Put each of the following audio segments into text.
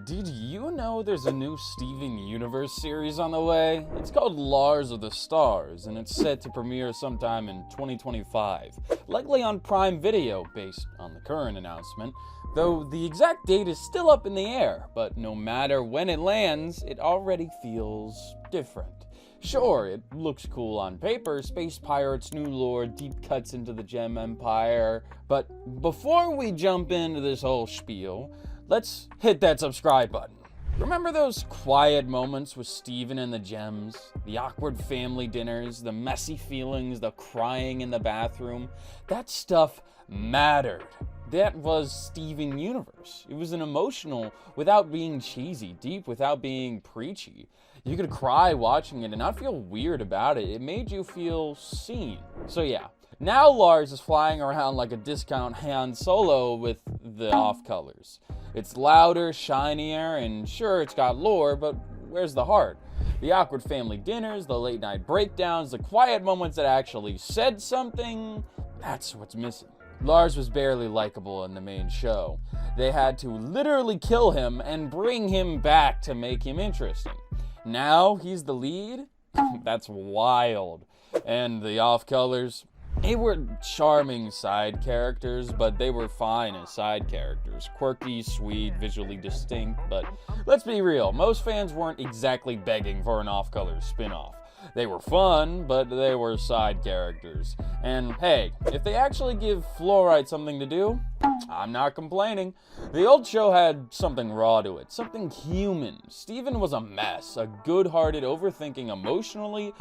Did you know there's a new Steven Universe series on the way? It's called Lars of the Stars, and it's set to premiere sometime in 2025, likely on Prime Video based on the current announcement, though the exact date is still up in the air, but no matter when it lands, it already feels different. Sure, it looks cool on paper, space pirates, new lore, deep cuts into the Gem Empire, but before we jump into this whole spiel, let's hit that subscribe button. Remember those quiet moments with Steven and the Gems? The awkward family dinners, the messy feelings, the crying in the bathroom? That stuff mattered. That was Steven Universe. It was an emotional without being cheesy, deep without being preachy. You could cry watching it and not feel weird about it. It made you feel seen. So yeah, now Lars is flying around like a discount Han Solo with the off colors. It's louder, shinier, and sure, it's got lore, but where's the heart? The awkward family dinners, the late night breakdowns, the quiet moments that actually said something, that's what's missing. Lars was barely likable in the main show. They had to literally kill him and bring him back to make him interesting. Now he's the lead? That's wild. And the off-colors? They were charming side characters, but they were fine as side characters. Quirky, sweet, visually distinct, but let's be real, most fans weren't exactly begging for an off-colors spin-off. They were fun, but they were side characters. And hey, if they actually give Fluorite something to do, I'm not complaining. The old show had something raw to it, something human. Steven was a mess, a good-hearted, overthinking, emotionally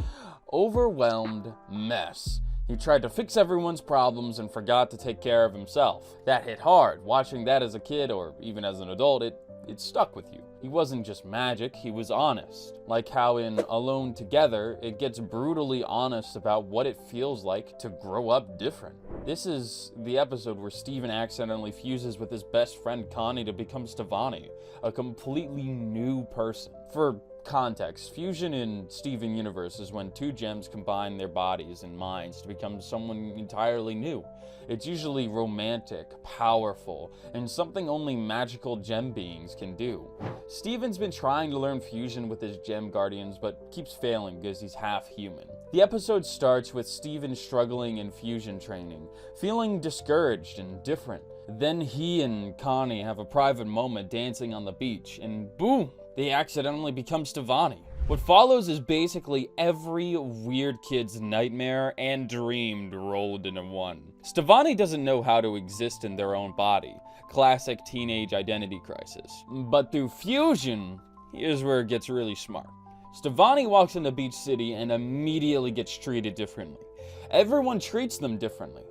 overwhelmed mess. He tried to fix everyone's problems and forgot to take care of himself. That hit hard. Watching that as a kid, or even as an adult, it stuck with you. He wasn't just magic, he was honest. Like how in Alone Together, it gets brutally honest about what it feels like to grow up different. This is the episode where Steven accidentally fuses with his best friend Connie to become Stevani, a completely new person. For context, fusion in Steven Universe is when two gems combine their bodies and minds to become someone entirely new. It's usually romantic, powerful, and something only magical gem beings can do. Steven's been trying to learn fusion with his gem guardians, but keeps failing because he's half human. The episode starts with Steven struggling in fusion training, feeling discouraged and different. Then he and Connie have a private moment dancing on the beach, and boom! They accidentally become Stevani. What follows is basically every weird kid's nightmare and dream rolled into one. Stevani doesn't know how to exist in their own body. Classic teenage identity crisis. But through fusion, here's where it gets really smart. Stevani walks into Beach City and immediately gets treated differently. Everyone treats them differently.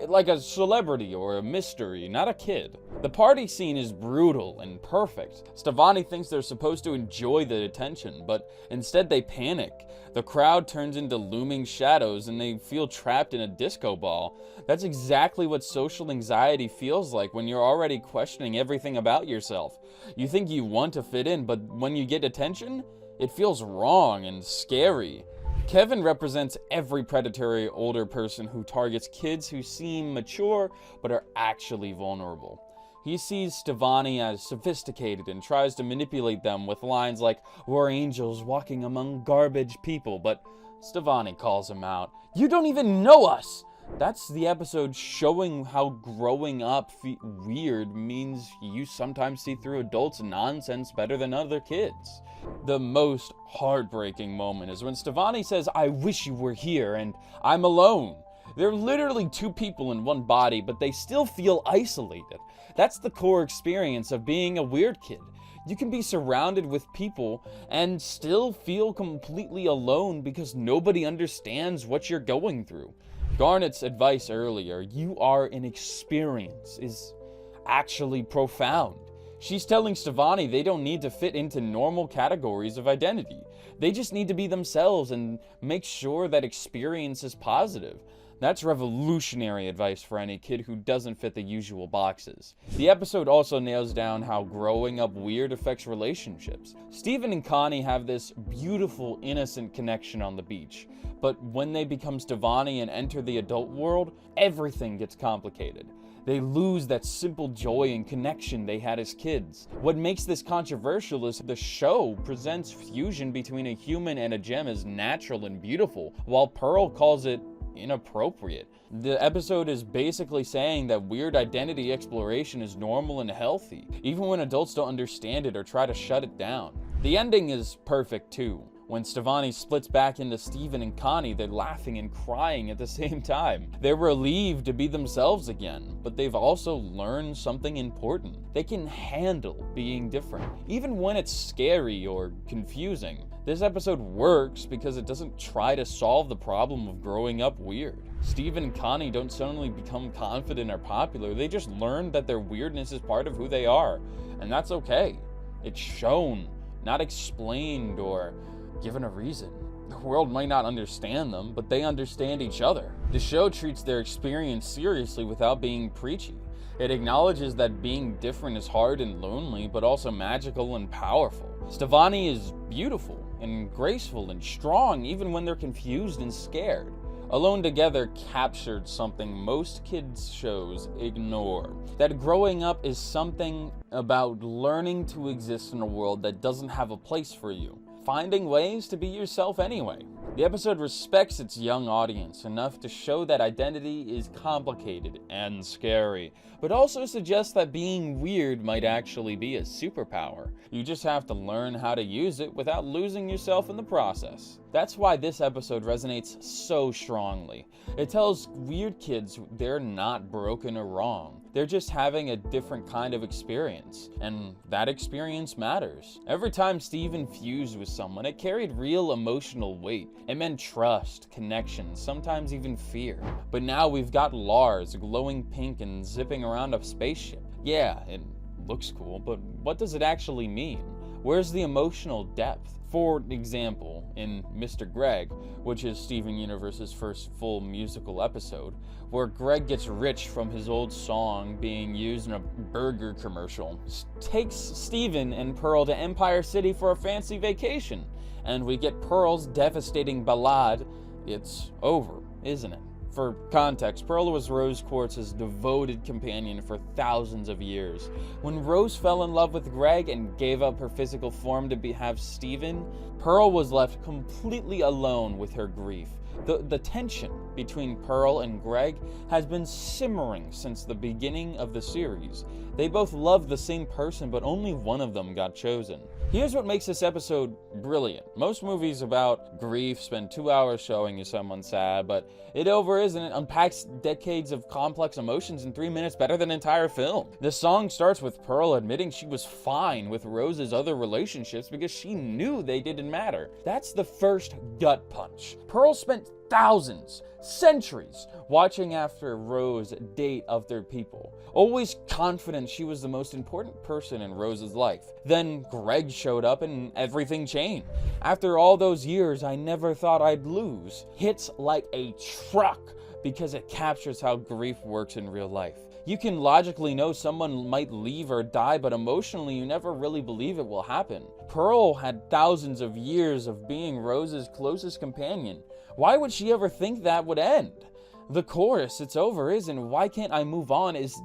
Like a celebrity or a mystery, not a kid. The party scene is brutal and perfect. Stevani thinks they're supposed to enjoy the attention, but instead they panic. The crowd turns into looming shadows and they feel trapped in a disco ball. That's exactly what social anxiety feels like when you're already questioning everything about yourself. You think you want to fit in, but when you get attention, it feels wrong and scary. Kevin represents every predatory older person who targets kids who seem mature but are actually vulnerable. He sees Stevani as sophisticated and tries to manipulate them with lines like, "We're angels walking among garbage people," but Stevani calls him out. "You don't even know us!" That's the episode showing how growing up weird means you sometimes see through adults' nonsense better than other kids. The most heartbreaking moment is when Stevani says, "I wish you were here," and "I'm alone." They're literally two people in one body, but they still feel isolated. That's the core experience of being a weird kid. You can be surrounded with people and still feel completely alone because nobody understands what you're going through. Garnet's advice earlier, "You are an experience," is actually profound. She's telling Stevani they don't need to fit into normal categories of identity. They just need to be themselves and make sure that experience is positive. That's revolutionary advice for any kid who doesn't fit the usual boxes. The episode also nails down how growing up weird affects relationships. Steven and Connie have this beautiful, innocent connection on the beach. But when they become Stevani and enter the adult world, everything gets complicated. They lose that simple joy and connection they had as kids. What makes this controversial is the show presents fusion between a human and a gem as natural and beautiful, while Pearl calls it inappropriate. The episode is basically saying that weird identity exploration is normal and healthy, even when adults don't understand it or try to shut it down. The ending is perfect too. When Stevonnie splits back into Steven and Connie, they're laughing and crying at the same time. They're relieved to be themselves again, but they've also learned something important. They can handle being different, even when it's scary or confusing. This episode works because it doesn't try to solve the problem of growing up weird. Steven and Connie don't suddenly become confident or popular, they just learn that their weirdness is part of who they are, and that's okay. It's shown, not explained or given a reason. The world might not understand them, but they understand each other. The show treats their experience seriously without being preachy. It acknowledges that being different is hard and lonely, but also magical and powerful. Stevonnie is beautiful and graceful and strong, even when they're confused and scared. Alone Together captured something most kids' shows ignore. That growing up is something about learning to exist in a world that doesn't have a place for you. Finding ways to be yourself anyway. The episode respects its young audience enough to show that identity is complicated and scary, but also suggests that being weird might actually be a superpower. You just have to learn how to use it without losing yourself in the process. That's why this episode resonates so strongly. It tells weird kids they're not broken or wrong. They're just having a different kind of experience, and that experience matters. Every time Steven fused with someone, it carried real emotional weight. It meant trust, connection, sometimes even fear. But now we've got Lars glowing pink and zipping around a spaceship. Yeah, it looks cool, but what does it actually mean? Where's the emotional depth? For example, in Mr. Greg, which is Steven Universe's first full musical episode, where Greg gets rich from his old song being used in a burger commercial, takes Steven and Pearl to Empire City for a fancy vacation, and we get Pearl's devastating ballad, "It's Over," isn't it? For context, Pearl was Rose Quartz's devoted companion for thousands of years. When Rose fell in love with Greg and gave up her physical form to have Steven, Pearl was left completely alone with her grief. The tension between Pearl and Greg has been simmering since the beginning of the series. They both loved the same person, but only one of them got chosen. Here's what makes this episode brilliant. Most movies about grief spend 2 hours showing you someone sad, but It Over Is, and it unpacks decades of complex emotions in 3 minutes better than an entire film. The song starts with Pearl admitting she was fine with Rose's other relationships because she knew they didn't matter. That's the first gut punch. Pearl spent thousands, centuries, watching after Rose date other people, always confident she was the most important person in Rose's life. Then Greg showed up and everything changed. After all those years, I never thought I'd lose. Hits like a truck because it captures how grief works in real life. You can logically know someone might leave or die, but emotionally you never really believe it will happen. Pearl had thousands of years of being Rose's closest companion. Why would she ever think that would end? The chorus, "It's Over Is," and "Why Can't I Move On," is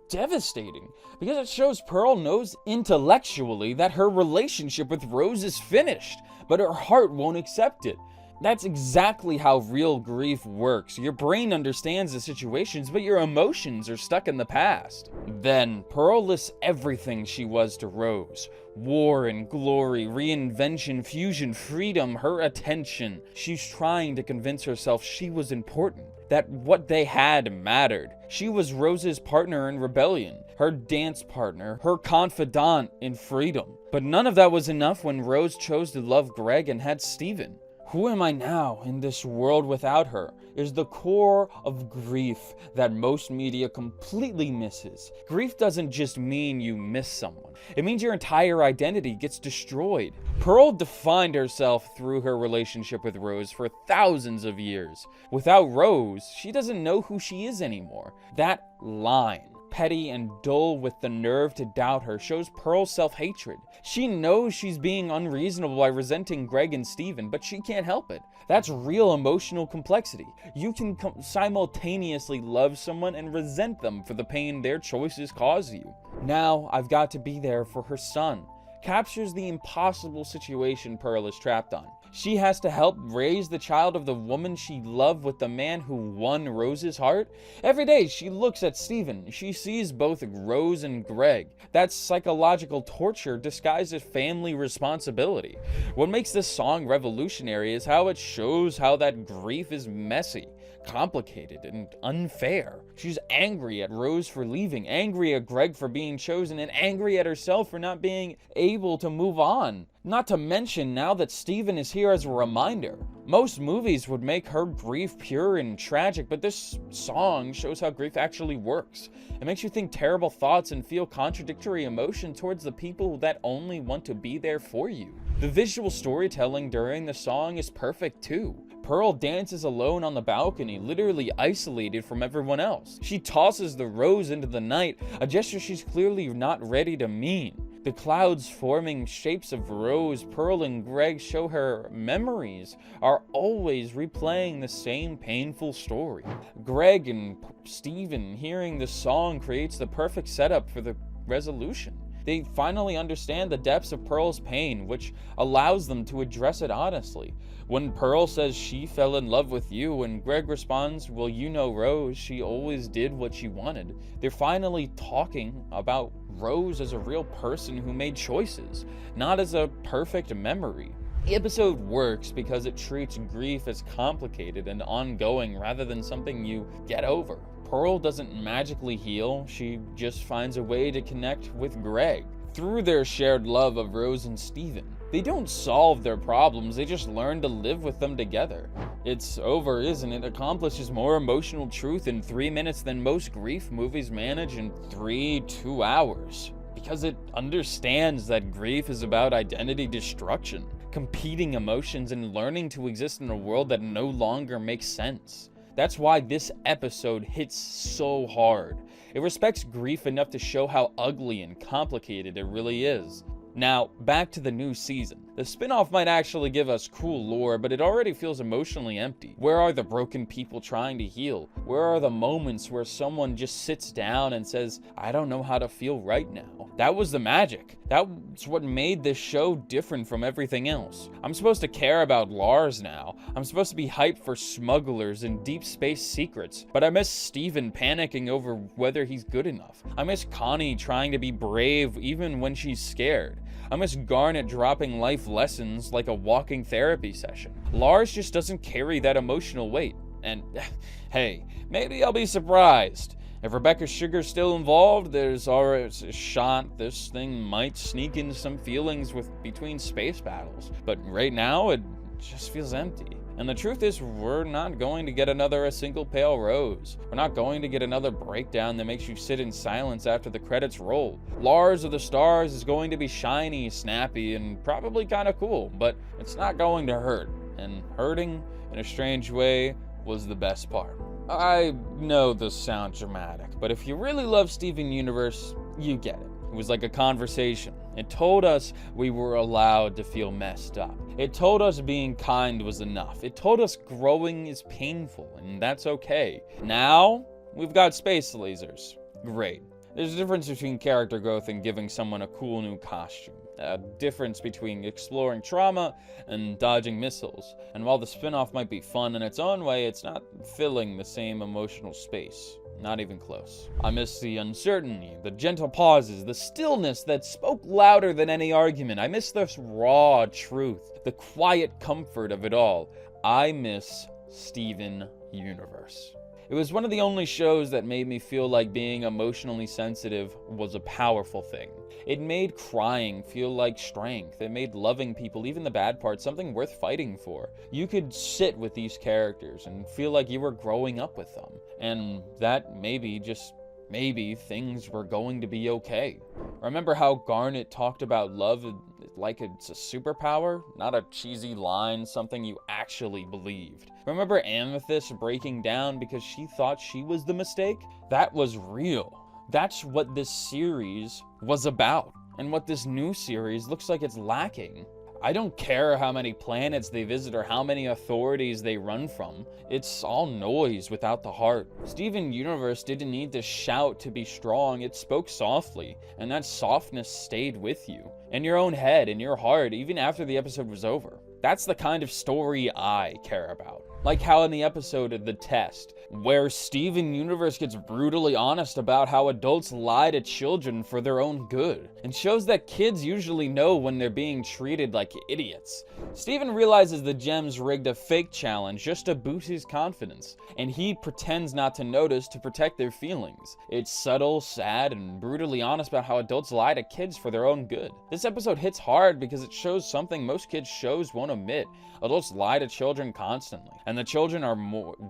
devastating because it shows Pearl knows intellectually that her relationship with Rose is finished, but her heart won't accept it. That's exactly how real grief works. Your brain understands the situations, but your emotions are stuck in the past. Then, Pearl lists everything she was to Rose. War and glory, reinvention, fusion, freedom, her attention. She's trying to convince herself she was important, that what they had mattered. She was Rose's partner in rebellion, her dance partner, her confidant in freedom. But none of that was enough when Rose chose to love Greg and had Steven. Who am I now in this world without her is the core of grief that most media completely misses. Grief doesn't just mean you miss someone. It means your entire identity gets destroyed. Pearl defined herself through her relationship with Rose for thousands of years. Without Rose, she doesn't know who she is anymore. That line, petty and dull with the nerve to doubt her shows Pearl's self-hatred. She knows she's being unreasonable by resenting Greg and Steven, but she can't help it. That's real emotional complexity. You can simultaneously love someone and resent them for the pain their choices cause you. Now, I've got to be there for her son. Captures the impossible situation Pearl is trapped on. She has to help raise the child of the woman she loved with the man who won Rose's heart. Every day she looks at Steven. She sees both Rose and Greg. That's psychological torture disguised as family responsibility. What makes this song revolutionary is how it shows how that grief is messy, complicated, and unfair. She's angry at Rose for leaving, angry at Greg for being chosen, and angry at herself for not being able to move on. Not to mention now that Steven is here as a reminder. Most movies would make her grief pure and tragic, but this song shows how grief actually works. It makes you think terrible thoughts and feel contradictory emotion towards the people that only want to be there for you. The visual storytelling during the song is perfect too. Pearl dances alone on the balcony, literally isolated from everyone else. She tosses the rose into the night, a gesture she's clearly not ready to mean. The clouds forming shapes of Rose, Pearl, and Greg show her memories are always replaying the same painful story. Greg and Steven hearing the song creates the perfect setup for the resolution. They finally understand the depths of Pearl's pain, which allows them to address it honestly. When Pearl says she fell in love with you, and Greg responds, well, you know Rose, she always did what she wanted. They're finally talking about Rose as a real person who made choices, not as a perfect memory. The episode works because it treats grief as complicated and ongoing rather than something you get over. Pearl doesn't magically heal, she just finds a way to connect with Greg through their shared love of Rose and Steven. They don't solve their problems, they just learn to live with them together. It's over, isn't it? Accomplishes more emotional truth in 3 minutes than most grief movies manage in 2 hours. Because it understands that grief is about identity destruction, competing emotions, and learning to exist in a world that no longer makes sense. That's why this episode hits so hard. It respects grief enough to show how ugly and complicated it really is. Now, back to the new season. The spin-off might actually give us cool lore, but it already feels emotionally empty. Where are the broken people trying to heal? Where are the moments where someone just sits down and says, I don't know how to feel right now? That was the magic. That's what made this show different from everything else. I'm supposed to care about Lars now. I'm supposed to be hyped for smugglers and deep space secrets, but I miss Steven panicking over whether he's good enough. I miss Connie trying to be brave even when she's scared. I miss Garnet dropping life lessons like a walking therapy session. Lars just doesn't carry that emotional weight. And hey, maybe I'll be surprised. If Rebecca Sugar's still involved, there's already a shot this thing might sneak in some feelings between space battles. But right now, it just feels empty. And the truth is, we're not going to get another A Single Pale Rose. We're not going to get another breakdown that makes you sit in silence after the credits roll. Lars of the Stars is going to be shiny, snappy, and probably kind of cool, but it's not going to hurt. And hurting, in a strange way, was the best part. I know this sounds dramatic, but if you really love Steven Universe, you get it. It was like a conversation. It told us we were allowed to feel messed up. It told us being kind was enough. It told us growing is painful, and that's okay. Now, we've got space lasers. Great. There's a difference between character growth and giving someone a cool new costume. A difference between exploring trauma and dodging missiles. And while the spin-off might be fun in its own way, it's not filling the same emotional space. Not even close. I miss the uncertainty, the gentle pauses, the stillness that spoke louder than any argument. I miss the raw truth, the quiet comfort of it all. I miss Steven Universe. It was one of the only shows that made me feel like being emotionally sensitive was a powerful thing. It made crying feel like strength. It made loving people, even the bad parts, something worth fighting for. You could sit with these characters and feel like you were growing up with them. And that maybe, just maybe, things were going to be okay. Remember how Garnet talked about love like it's a superpower, not a cheesy line, something you actually believed. Remember Amethyst breaking down because she thought she was the mistake? That was real. That's what this series was about, and what this new series looks like it's lacking. I don't care how many planets they visit or how many authorities they run from. It's all noise without the heart. Steven Universe didn't need to shout to be strong. It spoke softly, and that softness stayed with you, in your own head, in your heart, even after the episode was over. That's the kind of story I care about. Like how in the episode of The Test, where Steven Universe gets brutally honest about how adults lie to children for their own good, and shows that kids usually know when they're being treated like idiots. Steven realizes the Gems rigged a fake challenge just to boost his confidence, and he pretends not to notice to protect their feelings. It's subtle, sad, and brutally honest about how adults lie to kids for their own good. This episode hits hard because it shows something most kids shows won't admit. Adults lie to children constantly, and the children are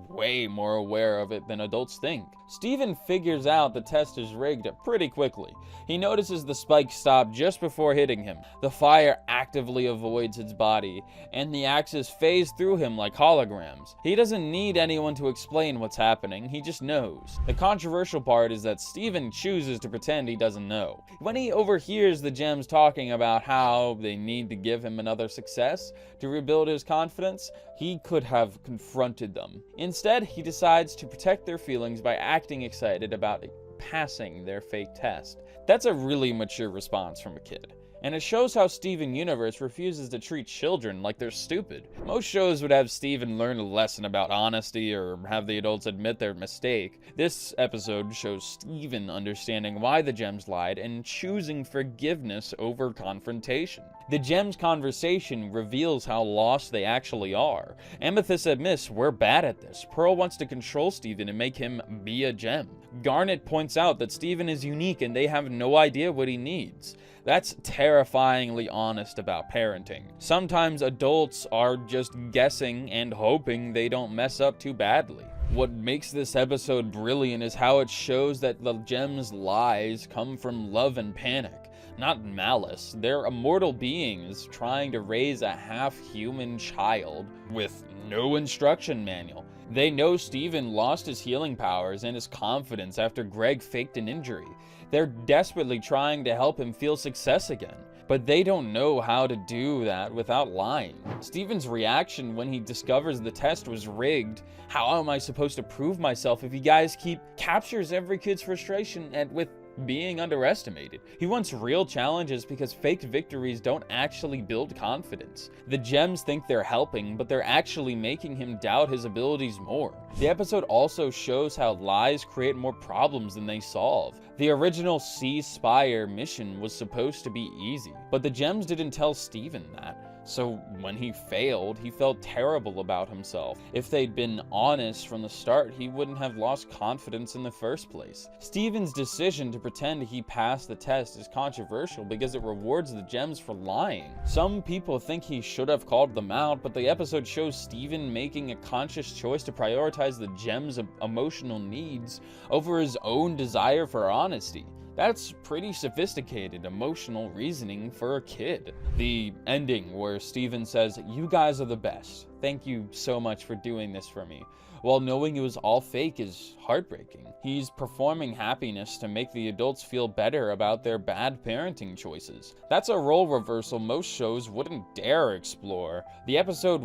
way more aware of it than adults think. Steven figures out the test is rigged pretty quickly. He notices the spike stop just before hitting him. The fire actively avoids his body, and the axes phase through him like holograms. He doesn't need anyone to explain what's happening, he just knows. The controversial part is that Steven chooses to pretend he doesn't know. When he overhears the Gems talking about how they need to give him another success to rebuild his confidence, he could have confronted them. Instead, he decides to protect their feelings by acting excited about passing their fake test. That's a really mature response from a kid. And it shows how Steven Universe refuses to treat children like they're stupid. Most shows would have Steven learn a lesson about honesty or have the adults admit their mistake. This episode shows Steven understanding why the Gems lied and choosing forgiveness over confrontation. The Gems conversation reveals how lost they actually are. Amethyst admits, we're bad at this. Pearl wants to control Steven and make him be a gem. Garnet points out that Steven is unique and they have no idea what he needs. That's terrifyingly honest about parenting. Sometimes adults are just guessing and hoping they don't mess up too badly. What makes this episode brilliant is how it shows that the Gems' lies come from love and panic, not malice. They're immortal beings trying to raise a half-human child with no instruction manual. They know Steven lost his healing powers and his confidence after Greg faked an injury. They're desperately trying to help him feel success again, but they don't know how to do that without lying. Steven's reaction when he discovers the test was rigged, how am I supposed to prove myself if you guys captures every kid's frustration with being underestimated. He wants real challenges because fake victories don't actually build confidence. The Gems think they're helping, but they're actually making him doubt his abilities more. The episode also shows how lies create more problems than they solve. The original Sea Spire mission was supposed to be easy, but the Gems didn't tell Steven that. So when he failed, he felt terrible about himself. If they'd been honest from the start, he wouldn't have lost confidence in the first place. Steven's decision to pretend he passed the test is controversial because it rewards the Gems for lying. Some people think he should have called them out, but the episode shows Steven making a conscious choice to prioritize the Gems' emotional needs over his own desire for honesty. That's pretty sophisticated emotional reasoning for a kid. The ending where Steven says, "You guys are the best. Thank you so much for doing this for me," while knowing it was all fake is heartbreaking. He's performing happiness to make the adults feel better about their bad parenting choices. That's a role reversal most shows wouldn't dare explore. The episode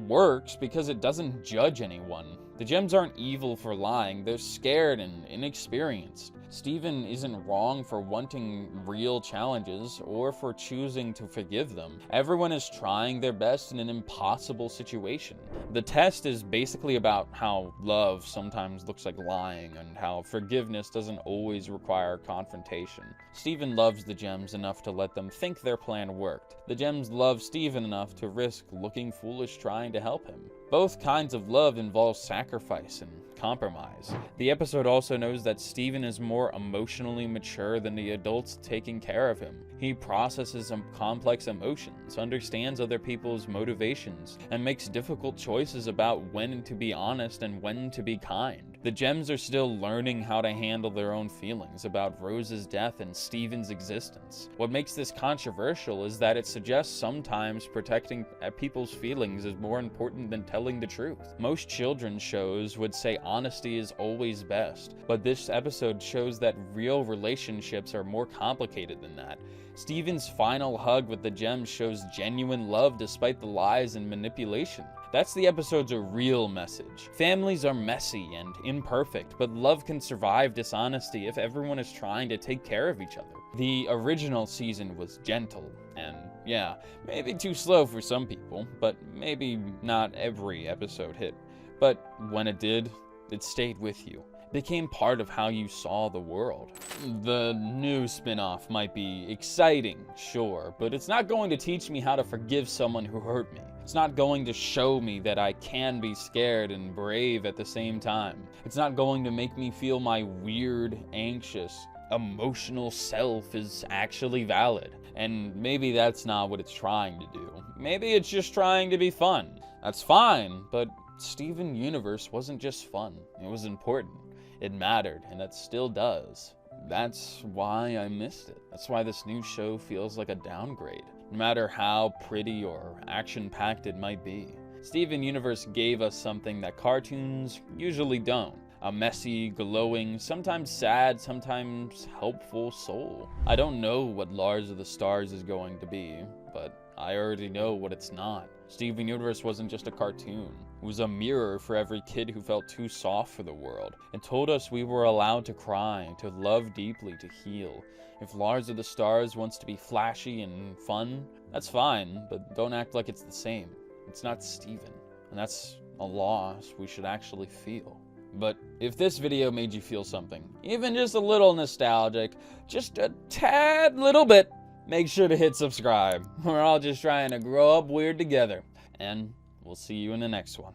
works because it doesn't judge anyone. The Gems aren't evil for lying, they're scared and inexperienced. Steven isn't wrong for wanting real challenges or for choosing to forgive them. Everyone is trying their best in an impossible situation. The test is basically about how love sometimes looks like lying and how forgiveness doesn't always require confrontation. Steven loves the Gems enough to let them think their plan worked. The Gems love Steven enough to risk looking foolish trying to help him. Both kinds of love involve sacrifice and compromise. The episode also knows that Steven is more emotionally mature than the adults taking care of him. He processes some complex emotions, understands other people's motivations, and makes difficult choices about when to be honest and when to be kind. The gems are still learning how to handle their own feelings about Rose's death and Steven's existence. What makes this controversial is that it suggests sometimes protecting people's feelings is more important than telling the truth. Most children's shows would say honesty is always best, but this episode shows that real relationships are more complicated than that. Steven's final hug with the gems shows genuine love despite the lies and manipulation. That's the episode's real message. Families are messy and imperfect, but love can survive dishonesty if everyone is trying to take care of each other. The original season was gentle, and yeah, maybe too slow for some people, but maybe not every episode hit. But when it did, it stayed with you. Became part of how you saw the world. The new spin-off might be exciting, sure, but it's not going to teach me how to forgive someone who hurt me. It's not going to show me that I can be scared and brave at the same time. It's not going to make me feel my weird, anxious, emotional self is actually valid. And maybe that's not what it's trying to do. Maybe it's just trying to be fun. That's fine, but Steven Universe wasn't just fun. It was important. It mattered, and it still does. That's why I missed it. That's why this new show feels like a downgrade, no matter how pretty or action-packed it might be. Steven Universe gave us something that cartoons usually don't. A messy, glowing, sometimes sad, sometimes helpful soul. I don't know what Lars of the Stars is going to be, but I already know what it's not. Steven Universe wasn't just a cartoon. It was a mirror for every kid who felt too soft for the world, and told us we were allowed to cry, to love deeply, to heal. If Lars of the Stars wants to be flashy and fun, that's fine, but don't act like it's the same. It's not Steven, and that's a loss we should actually feel. But if this video made you feel something, even just a little nostalgic, just a tad little bit, make sure to hit subscribe. We're all just trying to grow up weird together. And we'll see you in the next one.